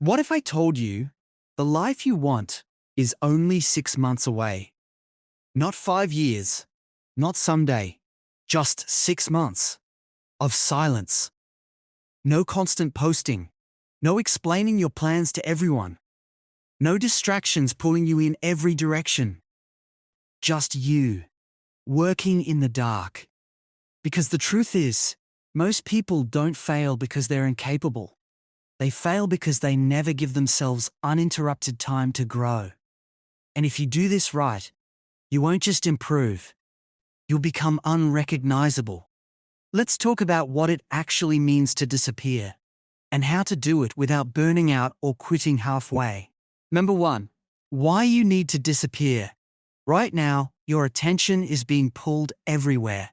What if I told you the life you want is only 6 months away? Not 5 years, not someday, just 6 months of silence. No constant posting, no explaining your plans to everyone, no distractions pulling you in every direction. Just you, working in the dark. Because the truth is, most people don't fail because they're incapable. They fail because they never give themselves uninterrupted time to grow. And if you do this right, you won't just improve, you'll become unrecognizable. Let's talk about what it actually means to disappear and how to do it without burning out or quitting halfway. Number 1, why you need to disappear. Right now, your attention is being pulled everywhere.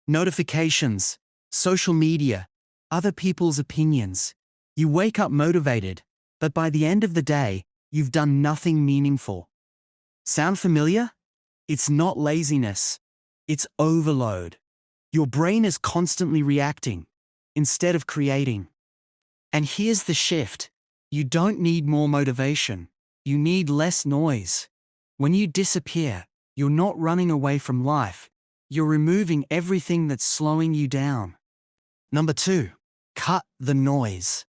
Notifications, social media, other people's opinions. You wake up motivated, but by the end of the day, you've done nothing meaningful. Sound familiar? It's not laziness. It's overload. Your brain is constantly reacting instead of creating. And here's the shift. You don't need more motivation. You need less noise. When you disappear, you're not running away from life. You're removing everything that's slowing you down. Number 2, cut the noise.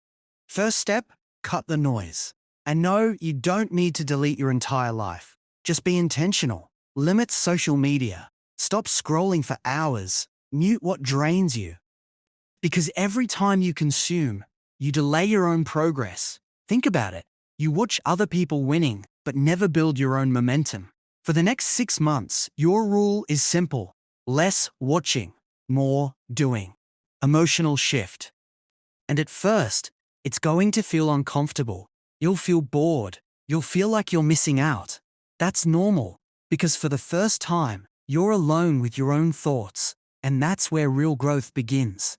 First step, cut the noise. And no, you don't need to delete your entire life. Just be intentional. Limit social media. Stop scrolling for hours. Mute what drains you. Because every time you consume, you delay your own progress. Think about it. You watch other people winning, but never build your own momentum. For the next 6 months, your rule is simple. Less watching, more doing. Emotional shift. And at first, it's going to feel uncomfortable. You'll feel bored. You'll feel like you're missing out. That's normal, because for the first time, you're alone with your own thoughts, and that's where real growth begins.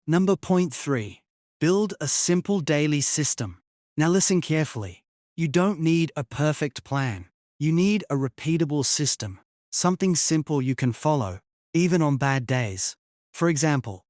Number 3, build a simple daily system. Now listen carefully. You don't need a perfect plan. You need a repeatable system, something simple you can follow, even on bad days. For example,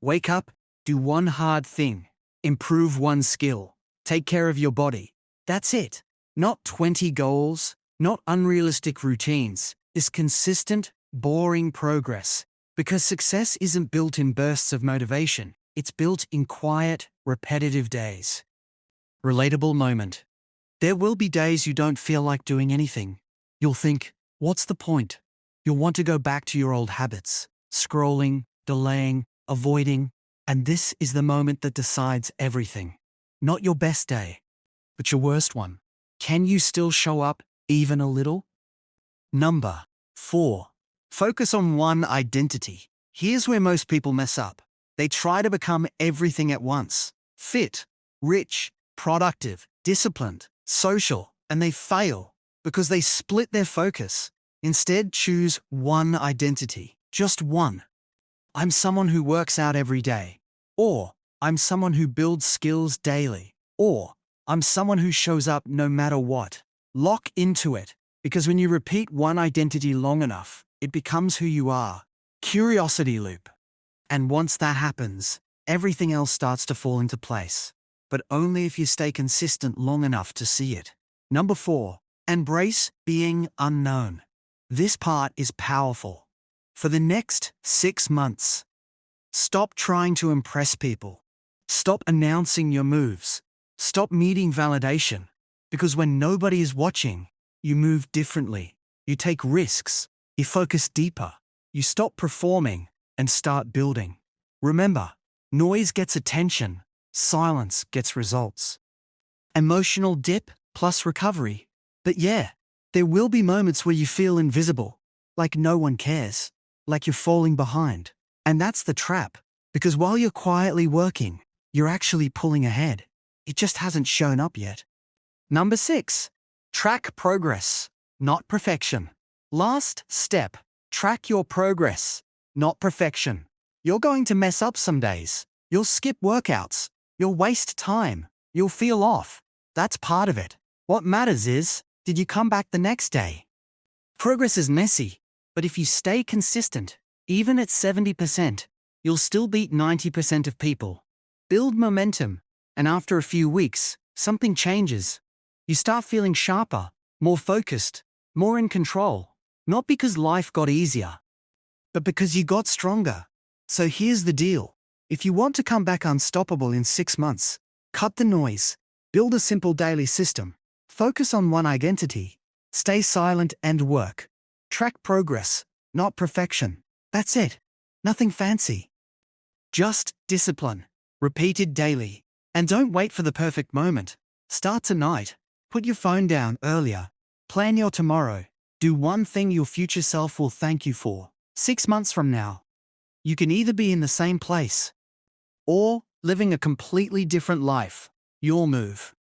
wake up, do one hard thing, improve one skill, take care of your body. That's it. Not 20 goals, not unrealistic routines. This consistent, boring progress. Because success isn't built in bursts of motivation. It's built in quiet, repetitive days. Relatable moment. There will be days you don't feel like doing anything. You'll think, what's the point? You'll want to go back to your old habits. Scrolling, delaying, avoiding. And this is the moment that decides everything. Not your best day, but your worst one. Can you still show up, even a little? Number 4, focus on one identity. Here's where most people mess up. They try to become everything at once. Fit, rich, productive, disciplined, social, and they fail because they split their focus. Instead, choose one identity, just one. I'm someone who works out every day. Or, I'm someone who builds skills daily. Or, I'm someone who shows up no matter what. Lock into it, because when you repeat one identity long enough, it becomes who you are. Curiosity loop. And once that happens, everything else starts to fall into place. But only if you stay consistent long enough to see it. Number 4, embrace being unknown. This part is powerful. For the next 6 months, stop trying to impress people. Stop announcing your moves. Stop needing validation. Because when nobody is watching, you move differently. You take risks. You focus deeper. You stop performing and start building. Remember, noise gets attention. Silence gets results. Emotional dip plus recovery. But yeah, there will be moments where you feel invisible. Like no one cares. Like you're falling behind. And that's the trap. Because while you're quietly working, you're actually pulling ahead. It just hasn't shown up yet. Number 6, track progress, not perfection. Last step, track your progress, not perfection. You're going to mess up some days. You'll skip workouts. You'll waste time. You'll feel off. That's part of it. What matters is, did you come back the next day? Progress is messy, but if you stay consistent, even at 70%, you'll still beat 90% of people. Build momentum. And after a few weeks, something changes. You start feeling sharper, more focused, more in control. Not because life got easier, but because you got stronger. So here's the deal. If you want to come back unstoppable in 6 months, cut the noise, build a simple daily system, focus on one identity, stay silent and work. Track progress, not perfection. That's it. Nothing fancy. Just discipline, repeated daily. And don't wait for the perfect moment. Start tonight. Put your phone down earlier. Plan your tomorrow. Do one thing your future self will thank you for. 6 months from now, you can either be in the same place or living a completely different life. Your move.